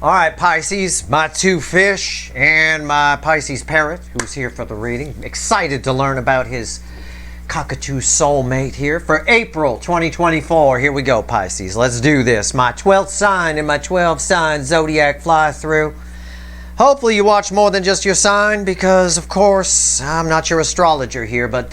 All right, Pisces, my two fish and my Pisces parrot, who's here for the reading. Excited to learn about his cockatoo soulmate here for April 2024. Here we go, Pisces. Let's do this. My 12th sign and my 12 sign zodiac fly through. Hopefully you watch more than just your sign because, of course, I'm not your astrologer here, but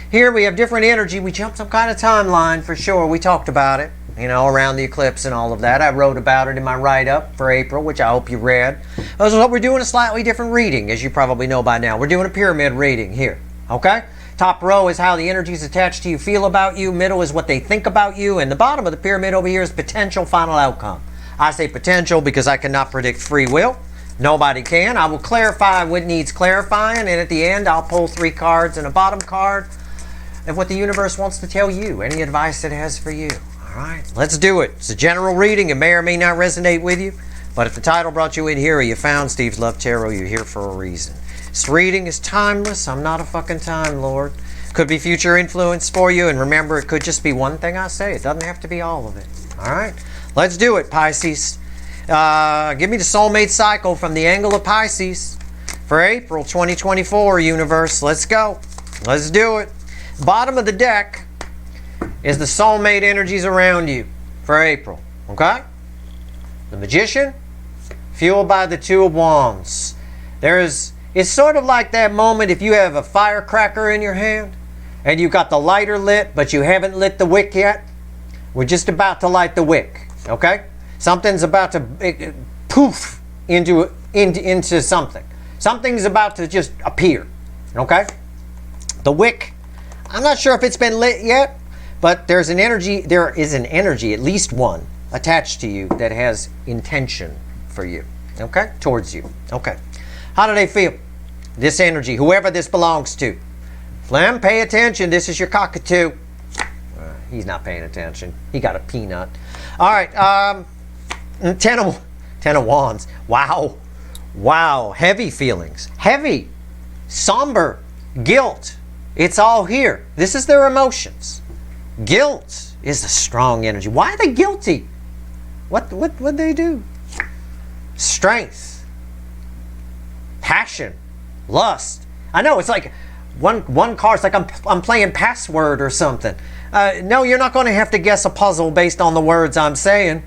here we have different energy. We jumped some kind of timeline for sure. We talked about it, you know, around the eclipse and all of that. I wrote about it in my write-up for April, which I hope you read. So we're doing a slightly different reading, as you probably know by now. We're doing a pyramid reading here, okay? Top row is how the energies attached to you feel about you. Middle is what they think about you. And the bottom of the pyramid over here is potential final outcome. I say potential because I cannot predict free will. Nobody can. I will clarify what needs clarifying, and at the end I'll pull 3 cards and a bottom card of what the universe wants to tell you, any advice it has for you. All right, let's do it. It's a general reading. It may or may not resonate with you, but if the title brought you in here or you found Steve's Love Tarot, you're here for a reason. This reading is timeless. I'm not a fucking Time Lord. Could be future influence for you, and remember, it could just be one thing I say. It doesn't have to be all of it. All right, let's do it, Pisces. Give me the soulmate cycle from the angle of Pisces for April 2024, universe. Let's go. Let's do it. Bottom of the deck is the soulmate energies around you for April. Okay? The Magician, fueled by the Two of Wands. It's sort of like that moment if you have a firecracker in your hand and you got the lighter lit, but you haven't lit the wick yet. We're just about to light the wick. Okay? Something's about to poof into something. Something's about to just appear. Okay? The wick, I'm not sure if it's been lit yet, but there is an energy, at least one, attached to you that has intention for you. Okay? Towards you. Okay. How do they feel? This energy, whoever this belongs to. Phlegm, pay attention. This is your cockatoo. He's not paying attention. He got a peanut. All right. Ten of Wands. Wow. Wow. Heavy feelings. Heavy. Somber. Guilt. It's all here. This is their emotions. Guilt is a strong energy. Why are they guilty? What they do? Strength. Passion. Lust. I know, it's like one card. It's like I'm playing password or something. No, you're not going to have to guess a puzzle based on the words I'm saying.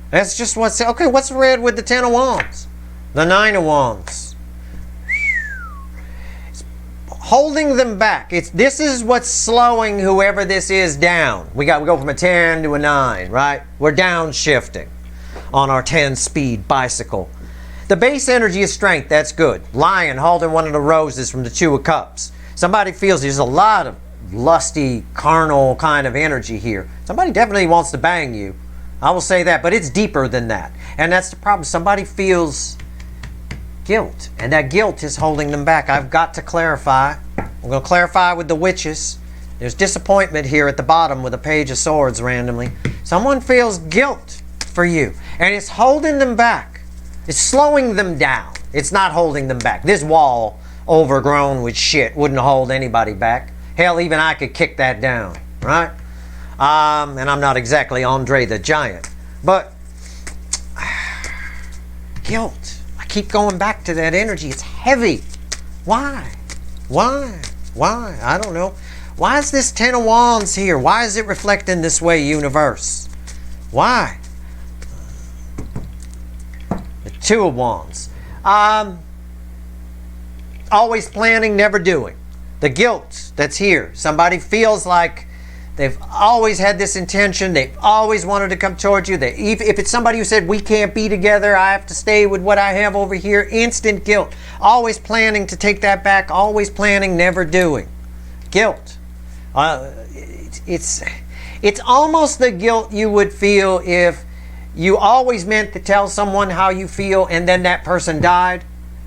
That's just what's... Okay, what's red with the 10 of Wands? The 9 of Wands. It's holding them back. This is what's slowing whoever this is down. We go from a 10 to a 9, right? We're downshifting on our 10-speed bicycle. The base energy is strength. That's good. Lion holding one of the roses from the 2 of Cups. Somebody feels there's a lot of lusty, carnal kind of energy here. Somebody definitely wants to bang you. I will say that, but it's deeper than that. And that's the problem. Somebody feels guilt, and that guilt is holding them back. I've got to clarify. I'm going to clarify with the witches. There's disappointment here at the bottom with a Page of Swords randomly. Someone feels guilt for you, and it's holding them back. It's slowing them down. It's not holding them back. This wall, overgrown with shit, wouldn't hold anybody back. Hell, even I could kick that down, right? And I'm not exactly Andre the Giant. But guilt. I keep going back to that energy. It's heavy. Why? Why? Why? I don't know. Why is this 10 of Wands here? Why is it reflecting this way, universe? Why? The 2 of Wands. Always planning, never doing. The guilt that's here. Somebody feels like they've always had this intention. They've always wanted to come towards you. If it's somebody who said, we can't be together, I have to stay with what I have over here. Instant guilt. Always planning to take that back. Always planning, never doing. Guilt. It's almost the guilt you would feel if you always meant to tell someone how you feel and then that person died.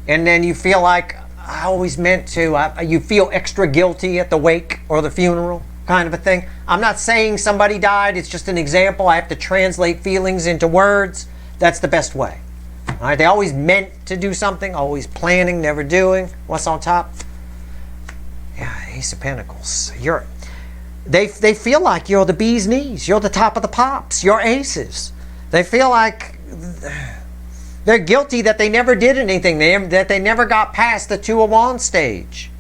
And then you feel like, I always meant to. You feel extra guilty at the wake or the funeral. Kind of a thing. I'm not saying somebody died. It's just an example. I have to translate feelings into words. That's the best way. All right. They always meant to do something. Always planning, never doing. What's on top? Yeah, Ace of Pentacles. They feel like you're the bee's knees. You're the top of the pops. You're aces. They feel like They're guilty that they never did anything, that they never got past the Two of Wands stage.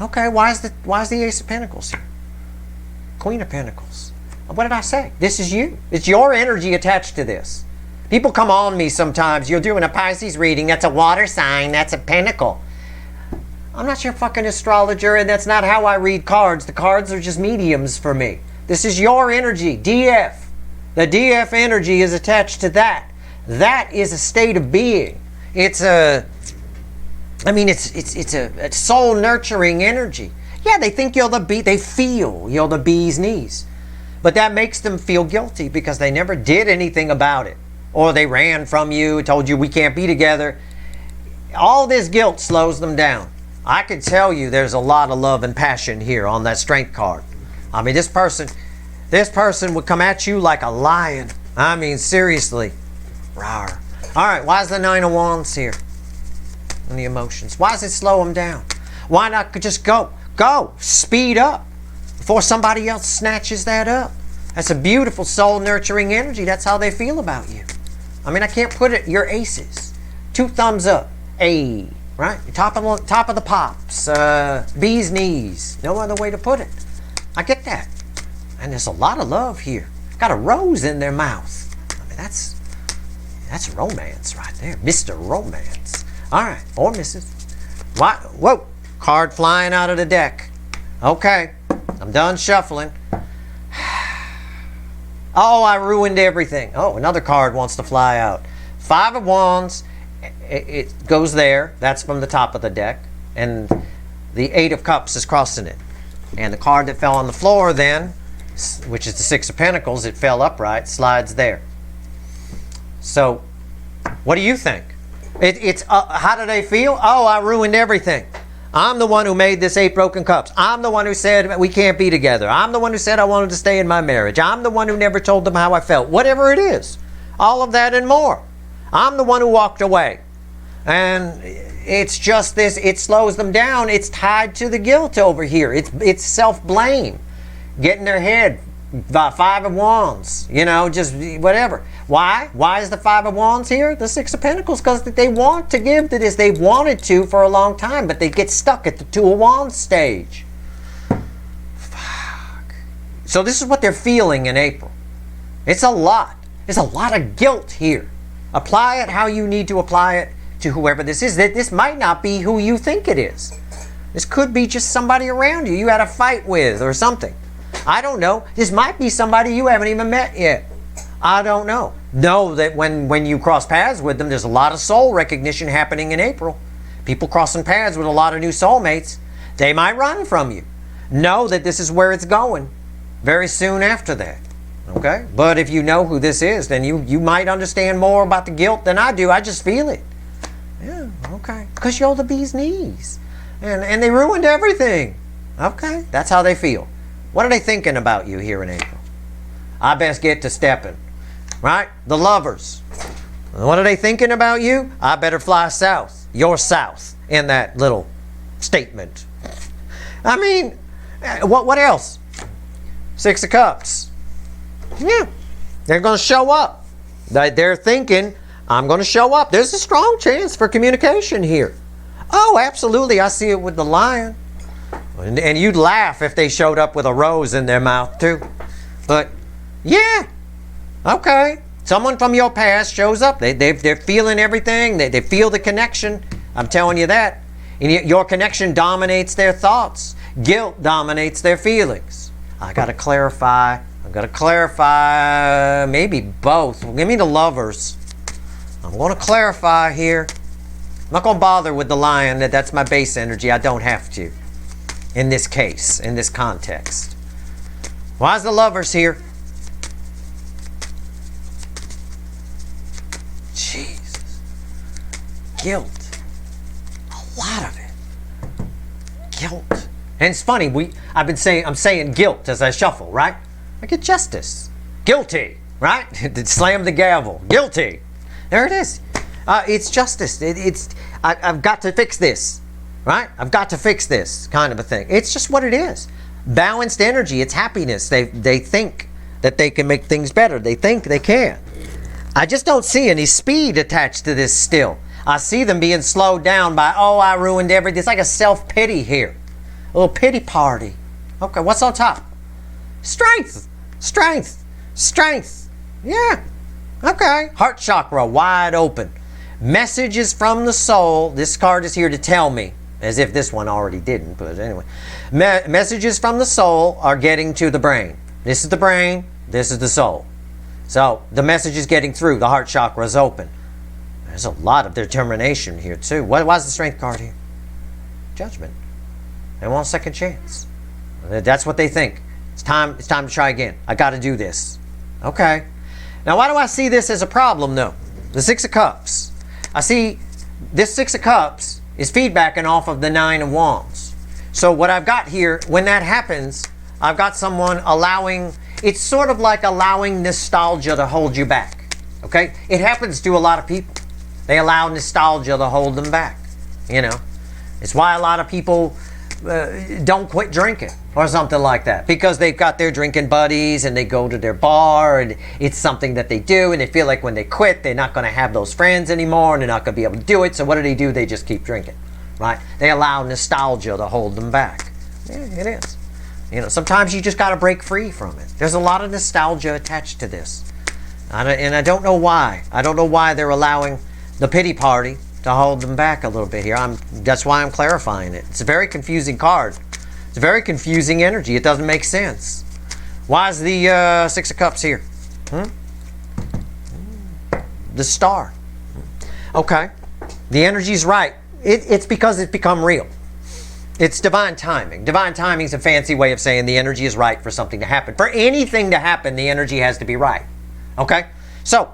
Okay, why is the Ace of Pentacles here? Queen of Pentacles. What did I say? This is you. It's your energy attached to this. People come on me sometimes. You're doing a Pisces reading. That's a water sign. That's a pentacle. I'm not your fucking astrologer, and that's not how I read cards. The cards are just mediums for me. This is your energy, DF. The DF energy is attached to that. That is a state of being. It's a soul nurturing energy. Yeah, they think they feel you're the bee's knees. But that makes them feel guilty because they never did anything about it. Or they ran from you, told you we can't be together. All this guilt slows them down. I could tell you there's a lot of love and passion here on that Strength card. I mean, this person would come at you like a lion. I mean, seriously. Rawr. All right, why is the Nine of Wands here? And the emotions. Why does it slow them down? Why not just go? Go. Speed up before somebody else snatches that up. That's a beautiful soul nurturing energy. That's how they feel about you. I mean, I can't put it. You're aces. 2 thumbs up. A. Right? Top of the pops. Bee's knees. No other way to put it. I get that. And there's a lot of love here. Got a rose in their mouth. I mean, that's romance right there. Mr. Romance. All right. Or Mrs. What? Whoa. Card flying out of the deck. Okay. I'm done shuffling. Oh, I ruined everything. Oh, another card wants to fly out. 5 of Wands. It goes there. That's from the top of the deck. And the 8 of Cups is crossing it. And the card that fell on the floor then, which is the 6 of Pentacles, it fell upright, slides there. So, what do you think? How do they feel? Oh, I ruined everything. I'm the one who made this 8 broken cups. I'm the one who said we can't be together. I'm the one who said I wanted to stay in my marriage. I'm the one who never told them how I felt. Whatever it is. All of that and more. I'm the one who walked away. And it's just this, it slows them down. It's tied to the guilt over here. It's self-blame. Getting their head, 5 of Wands, you know, just whatever. Why? Why is the 5 of Wands here? The 6 of Pentacles, because they want to give to this. They've wanted to for a long time, but they get stuck at the 2 of Wands stage. Fuck. So this is what they're feeling in April. It's a lot. There's a lot of guilt here. Apply it how you need to apply it to whoever this is. This might not be who you think it is. This could be just somebody around you had a fight with or something. I don't know. This might be somebody you haven't even met yet. I don't know. Know that when you cross paths with them, there's a lot of soul recognition happening in April. People crossing paths with a lot of new soulmates. They might run from you. Know that this is where it's going very soon after that. Okay? But if you know who this is, then you might understand more about the guilt than I do. I just feel it. Yeah, okay. Because you're the bee's knees. And they ruined everything. Okay? That's how they feel. What are they thinking about you here in April? I best get to stepping. Right? The Lovers. What are they thinking about you? I better fly south. You're south in that little statement. I mean, what else? 6 of Cups. Yeah. They're going to show up. They're thinking, I'm going to show up. There's a strong chance for communication here. Oh, absolutely. I see it with the Lion. And you'd laugh if they showed up with a rose in their mouth too. But yeah, okay. Someone from your past shows up. They're feeling everything. They feel the connection. I'm telling you that. And your connection dominates their thoughts. Guilt dominates their feelings. I got to clarify. Maybe both. Give me the Lovers. I'm going to clarify here. I'm not going to bother with the Lion. That's my base energy. I don't have to. In this case, in this context. Why is the Lovers here? Jesus. Guilt. A lot of it. Guilt. And it's funny, I'm saying guilt as I shuffle, right? I get justice. Guilty, right? Slam the gavel. Guilty. There it is. It's justice. I've got to fix this. Right? I've got to fix this kind of a thing. It's just what it is. Balanced energy. It's happiness. They think that they can make things better. They think they can. I just don't see any speed attached to this still. I see them being slowed down by, oh, I ruined everything. It's like a self-pity here. A little pity party. Okay, what's on top? Strength. Strength. Strength. Yeah. Okay. Heart chakra wide open. Messages from the soul. This card is here to tell me, as if this one already didn't, but anyway. Messages from the soul are getting to the brain. This is the brain. This is the soul. So the message is getting through. The heart chakra is open. There's a lot of determination here too. Why's the strength card here? Judgment. They want a second chance. That's what they think. It's time to try again. I got to do this. Okay. Now why do I see this as a problem though? The Six of Cups. I see this Six of Cups is feedbacking off of the Nine of Wands. So what I've got here, when that happens, I've got someone allowing, it's sort of like allowing nostalgia to hold you back. Okay? It happens to a lot of people. They allow nostalgia to hold them back. You know? It's why a lot of people don't quit drinking or something like that, because they've got their drinking buddies and they go to their bar and it's something that they do, and they feel like when they quit they're not going to have those friends anymore and they're not going to be able to do it. So what do? They just keep drinking, right? They allow nostalgia to hold them back. Yeah, it is. You know, sometimes you just got to break free from it. There's a lot of nostalgia attached to this, and I don't know why. I don't know why they're allowing the pity party to hold them back a little bit here. That's why I'm clarifying it. It's a very confusing card. It's a very confusing energy. It doesn't make sense. Why is the Six of Cups here? The Star. Okay. The energy's right. It's because it's become real. It's divine timing. Divine timing is a fancy way of saying the energy is right for something to happen. For anything to happen, the energy has to be right. Okay? So,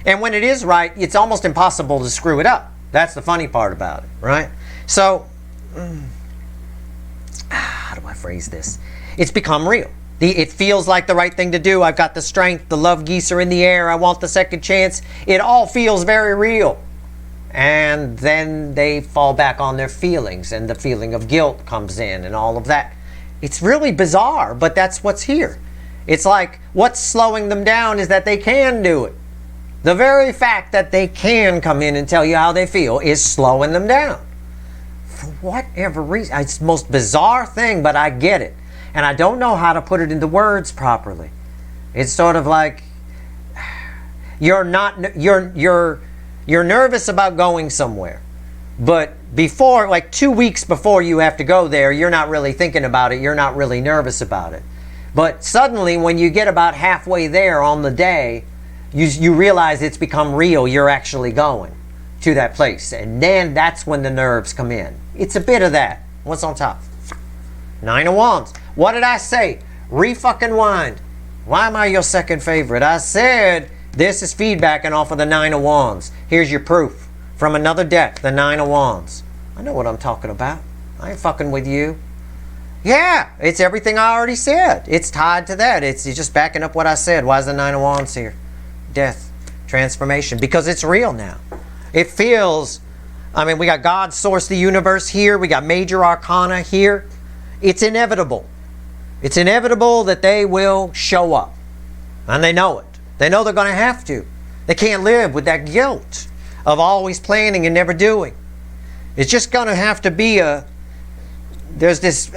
and when it is right, it's almost impossible to screw it up. That's the funny part about it, right? So, how do I phrase this? It's become real. It feels like the right thing to do. I've got the strength. The love geese are in the air. I want the second chance. It all feels very real. And then they fall back on their feelings, and the feeling of guilt comes in and all of that. It's really bizarre, but that's what's here. It's like what's slowing them down is that they can do it. The very fact that they can come in and tell you how they feel is slowing them down. For whatever reason. It's the most bizarre thing, but I get it. And I don't know how to put it into words properly. It's sort of like you're nervous about going somewhere. But before, like 2 weeks before you have to go there, you're not really thinking about it. You're not really nervous about it. But suddenly when you get about halfway there on the day, you realize it's become real. You're actually going to that place. And then that's when the nerves come in. It's a bit of that. What's on top? Nine of Wands. What did I say? Re-fucking-wind. Why am I your second favorite? I said this is feedbacking off of the Nine of Wands. Here's your proof. From another deck, the Nine of Wands. I know what I'm talking about. I ain't fucking with you. Yeah, it's everything I already said. It's tied to that. It's just backing up what I said. Why is the Nine of Wands here? Death, transformation, because it's real now. It feels, I mean, we got God, source, the universe here. We got major arcana here. It's inevitable. It's inevitable that they will show up. And they know it. They know they're going to have to. They can't live with that guilt of always planning and never doing. It's just going to have to be there's this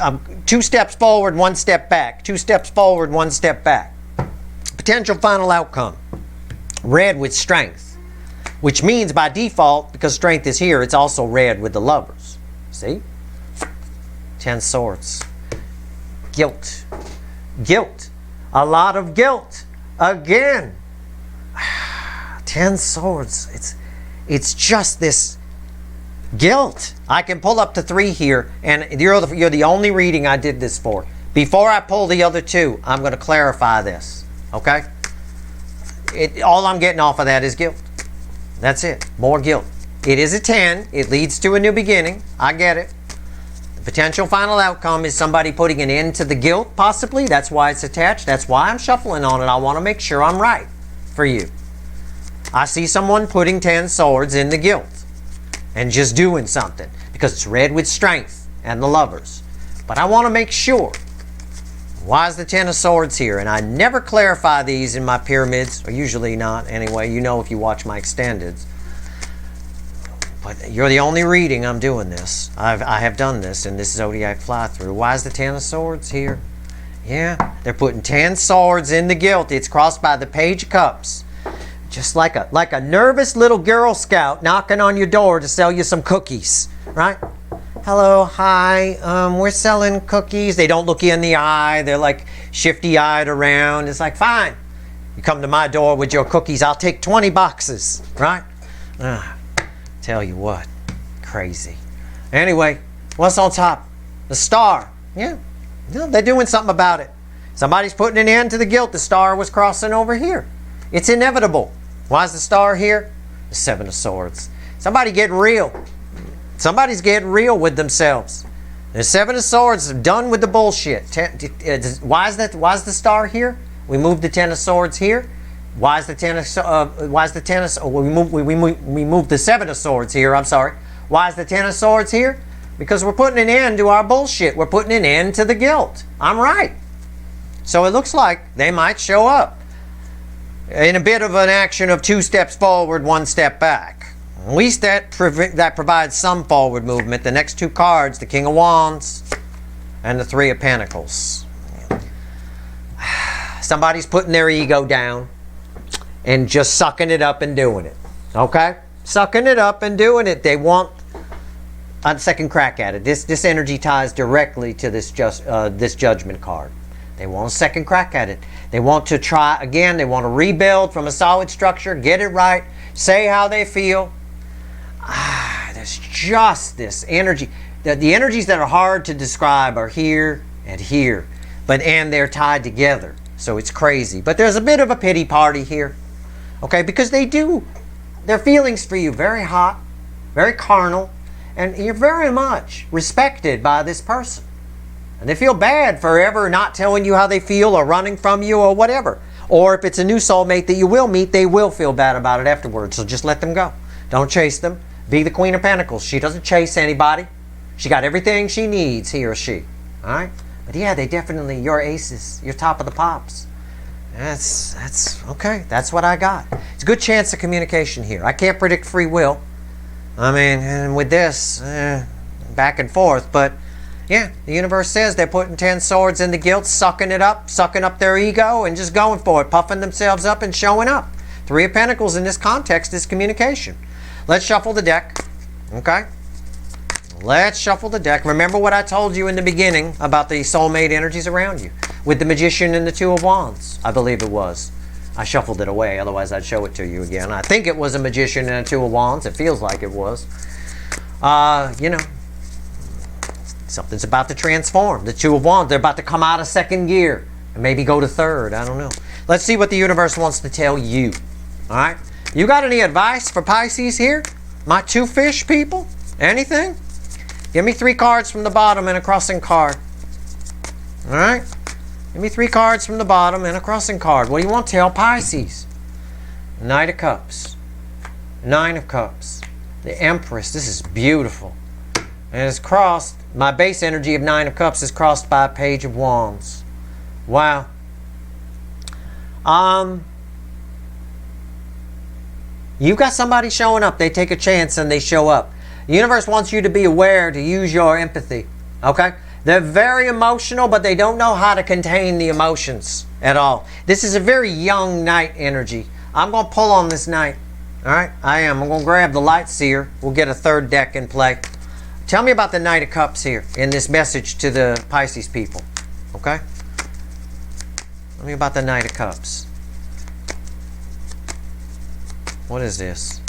2 steps forward, 1 step back. 2 steps forward, 1 step back. Potential final outcome. Red with strength, which means by default, because strength is here, it's also red with the Lovers. See? 10 Swords. Guilt. Guilt. A lot of guilt. Again. 10 Swords. It's just this guilt. I can pull up to 3 here, and you're the only reading I did this for. Before I pull the other 2, I'm going to clarify this. Okay? All I'm getting off of that is guilt. That's it. More guilt. It is a 10. It leads to a new beginning. I get it. The potential final outcome is somebody putting an end to the guilt, possibly. That's why it's attached. That's why I'm shuffling on it. I want to make sure I'm right for you. I see someone putting 10 swords in the guilt and just doing something because it's red with strength and the Lovers. But I want to make sure. Why is the Ten of Swords here? And I never clarify these in my pyramids, or usually not anyway. You know if you watch my extendeds. But you're the only reading I'm doing this. I have done this in this zodiac fly-through. Why is the Ten of Swords here? Yeah, they're putting 10 swords in the guilt. It's crossed by the Page of Cups. Just like a nervous little Girl Scout knocking on your door to sell you some cookies, right? Hello, hi, we're selling cookies. They don't look you in the eye. They're like shifty-eyed around. It's like, fine. You come to my door with your cookies, I'll take 20 boxes, right? Tell you what, crazy. Anyway, what's on top? The star. Yeah, they're doing something about it. Somebody's putting an end to the guilt. The star was crossing over here. It's inevitable. Why is the star here? The Seven of Swords. Somebody getting real. Somebody's getting real with themselves. The Seven of Swords done with the bullshit. Why is the star here? We moved the Ten of Swords here. Why is the Ten of we moved the Seven of Swords here, I'm sorry. Why is the Ten of Swords here? Because we're putting an end to our bullshit. We're putting an end to the guilt. I'm right. So it looks like they might show up in a bit of an action of 2 steps forward, 1 step back. At least that provides some forward movement. The next 2 cards, the King of Wands and the Three of Pentacles. Somebody's putting their ego down and just sucking it up and doing it. Okay? Sucking it up and doing it. They want a second crack at it. This energy ties directly to this Judgment card. They want a second crack at it. They want to try again. They want to rebuild from a solid structure, get it right, say how they feel. There's just this energy. The energies that are hard to describe are here and here, and they're tied together. So it's crazy. But there's a bit of a pity party here, okay? Because their feelings for you very hot, very carnal, and you're very much respected by this person. And they feel bad for ever not telling you how they feel or running from you or whatever. Or if it's a new soulmate that you will meet, they will feel bad about it afterwards. So just let them go. Don't chase them. Be the Queen of Pentacles. She doesn't chase anybody. She got everything she needs, he or she. All right? But yeah, they definitely, you're aces. You're top of the pops. That's okay. That's what I got. It's a good chance of communication here. I can't predict free will. I mean, and with this, back and forth. But yeah, the universe says they're putting 10 swords in the guilt, sucking it up, sucking up their ego, and just going for it, puffing themselves up and showing up. Three of Pentacles in this context is communication. Let's shuffle the deck, okay? Let's shuffle the deck. Remember what I told you in the beginning about the soulmate energies around you with the Magician and the Two of Wands, I believe it was. I shuffled it away, otherwise I'd show it to you again. I think it was a Magician and a Two of Wands. It feels like it was. You know, something's about to transform. The Two of Wands, they're about to come out of second gear and maybe go to third. I don't know. Let's see what the universe wants to tell you. All right? You got any advice for Pisces here? My 2 fish people? Anything? Give me 3 cards from the bottom and a crossing card. All right? Give me 3 cards from the bottom and a crossing card. What do you want to tell Pisces? Knight of Cups. 9 of Cups. The Empress. This is beautiful. And it's crossed. My base energy of 9 of Cups is crossed by a Page of Wands. Wow. You've got somebody showing up. They take a chance and they show up. The universe wants you to be aware to use your empathy. Okay? They're very emotional, but they don't know how to contain the emotions at all. This is a very young Knight energy. I'm going to pull on this Knight. All right? I am. I'm going to grab the Light Seer. We'll get a third deck in play. Tell me about the Knight of Cups here in this message to the Pisces people. Okay? Tell me about the Knight of Cups. What is this?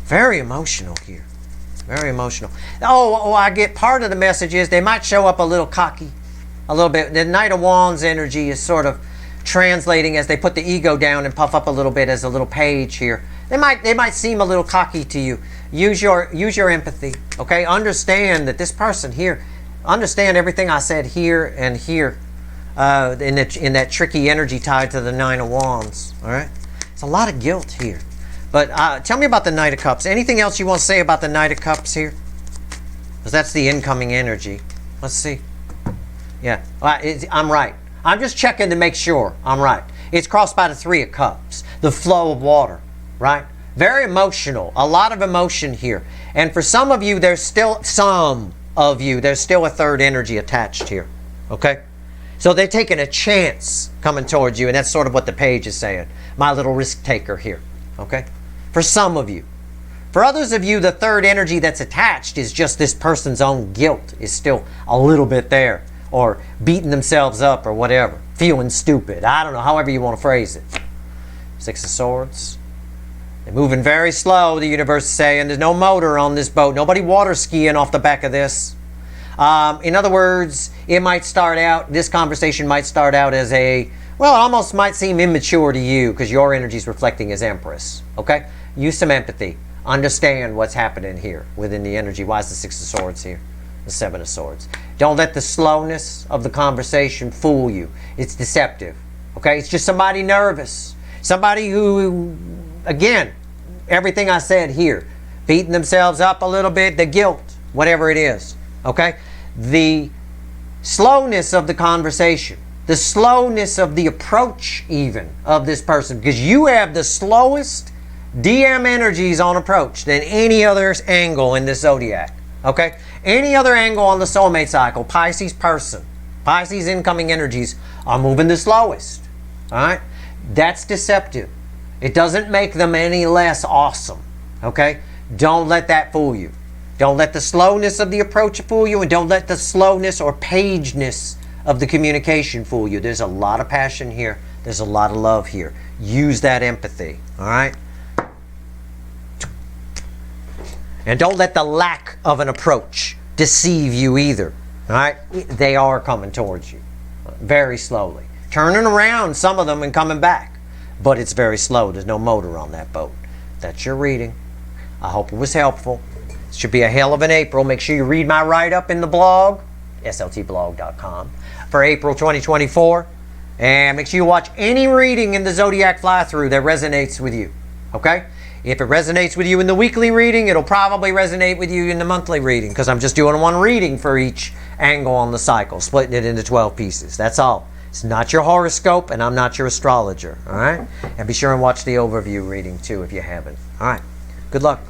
Very emotional here. Very emotional. Oh, I get part of the message is they might show up a little cocky. A little bit. The Knight of Wands energy is sort of translating as they put the ego down and puff up a little bit as a little page here. They might seem a little cocky to you. Use your empathy. Okay? Understand that this person here, understand everything I said here and here in that tricky energy tied to the 9 of Wands. All right? It's a lot of guilt here. But tell me about the Knight of Cups. Anything else you want to say about the Knight of Cups here? Because that's the incoming energy. Let's see. Yeah, I'm right. I'm just checking to make sure I'm right. It's crossed by the Three of Cups, the flow of water, right? Very emotional, a lot of emotion here. And for some of you, there's still a third energy attached here, okay? So they're taking a chance coming towards you, and that's sort of what the page is saying. My little risk taker here, okay? For some of you. For others of you, the third energy that's attached is just this person's own guilt is still a little bit there, or beating themselves up or whatever, feeling stupid. I don't know, however you want to phrase it. Six of Swords. They're moving very slow, the universe is saying. There's no motor on this boat. Nobody water skiing off the back of this. In other words, this conversation might start out as it almost might seem immature to you because your energy is reflecting as Empress, okay? Use some empathy. Understand what's happening here within the energy. Why is the Six of Swords here? The Seven of Swords. Don't let the slowness of the conversation fool you. It's deceptive, okay? It's just somebody nervous. Somebody who, again, everything I said here, beating themselves up a little bit, the guilt, whatever it is, okay? The slowness of the conversation, the slowness of the approach even of this person, because you have the slowest DM energies on approach than any other angle in the zodiac, okay? Any other angle on the soulmate cycle, Pisces person, Pisces incoming energies are moving the slowest, all right? That's deceptive. It doesn't make them any less awesome, okay? Don't let that fool you. Don't let the slowness of the approach fool you, and don't let the slowness or pageness of the communication fool you. There's a lot of passion here. There's a lot of love here. Use that empathy, all right? And don't let the lack of an approach deceive you either, all right? They are coming towards you very slowly. Turning around, some of them, and coming back. But it's very slow. There's no motor on that boat. That's your reading. I hope it was helpful. It should be a hell of an April. Make sure you read my write-up in the blog, sltblog.com, for April 2024. And make sure you watch any reading in the Zodiac Fly-Through that resonates with you, okay? If it resonates with you in the weekly reading, it'll probably resonate with you in the monthly reading, because I'm just doing one reading for each angle on the cycle, splitting it into 12 pieces. That's all. It's not your horoscope, and I'm not your astrologer, all right? And be sure and watch the overview reading, too, if you haven't. All right. Good luck.